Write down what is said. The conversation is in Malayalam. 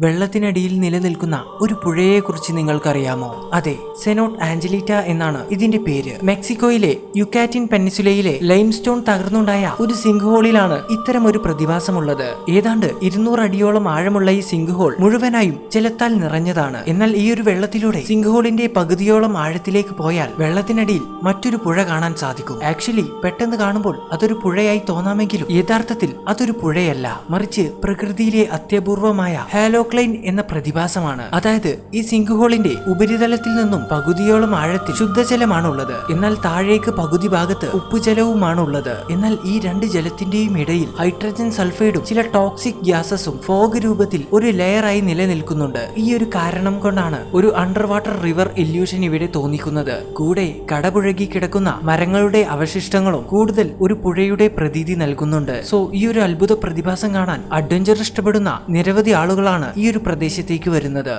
വെള്ളത്തിനടിയിൽ നിലനിൽക്കുന്ന ഒരു പുഴയെക്കുറിച്ച് നിങ്ങൾക്കറിയാമോ? അതെ, സെനോട്ട് ആഞ്ചലിറ്റ എന്നാണ് ഇതിന്റെ പേര്. മെക്സിക്കോയിലെ യുക്കാറ്റിൻ പെനിൻസുലയിലെ ലൈംസ്റ്റോൺ തകർന്നുണ്ടായ ഒരു സിങ്ക് ഹോളിലാണ് ഇത്തരം ഒരു പ്രതിഭാസമുള്ളത്. ഏതാണ്ട് 200 അടിയോളം ആഴമുള്ള ഈ സിങ്ക് ഹോൾ മുഴുവനായും ജലത്താൽ നിറഞ്ഞതാണ്. എന്നാൽ ഈ ഒരു വെള്ളത്തിലൂടെ സിങ്ക് ഹോളിന്റെ പകുതിയോളം ആഴത്തിലേക്ക് പോയാൽ വെള്ളത്തിനടിയിൽ മറ്റൊരു പുഴ കാണാൻ സാധിക്കും. ആക്ച്വലി പെട്ടെന്ന് കാണുമ്പോൾ അതൊരു പുഴയായി തോന്നാമെങ്കിലും യഥാർത്ഥത്തിൽ അതൊരു പുഴയല്ല, മറിച്ച് പ്രകൃതിയിലെ അത്യപൂർവമായ ഹാലോക്ലൈൻ എന്ന പ്രതിഭാസമാണ്. അതായത് ഈ സിങ്ക് ഹോളിന്റെ ഉപരിതലത്തിൽ നിന്നും പകുതിയോളം ആഴത്തിൽ ശുദ്ധജലമാണ് ഉള്ളത്, എന്നാൽ താഴേക്ക് പകുതി ഭാഗത്ത് ഉപ്പുജലവുമാണ് ഉള്ളത്. എന്നാൽ ഈ രണ്ട് ജലത്തിന്റെയും ഇടയിൽ ഹൈഡ്രജൻ സൾഫൈഡും ചില ടോക്സിക് ഗ്യാസസും ഫോഗ് രൂപത്തിൽ ഒരു ലെയറായി നിലനിൽക്കുന്നുണ്ട്. ഈ ഒരു കാരണം കൊണ്ടാണ് ഒരു അണ്ടർ വാട്ടർ റിവർ ഇല്യൂഷൻ ഇവിടെ തോന്നിക്കുന്നത്. കൂടെ കടപുഴകി കിടക്കുന്ന മരങ്ങളുടെ അവശിഷ്ടങ്ങളും കൂടുതൽ ഒരു പുഴയുടെ പ്രതീതി നൽകുന്നുണ്ട്. സോ ഈ ഒരു അത്ഭുത പ്രതിഭാസം കാണാൻ അഡ്വഞ്ചർ ഇഷ്ടപ്പെടുന്ന നിരവധി ആളുകളാണ് ഈ ഒരു പ്രദേശത്തേക്ക് വരുന്നത്.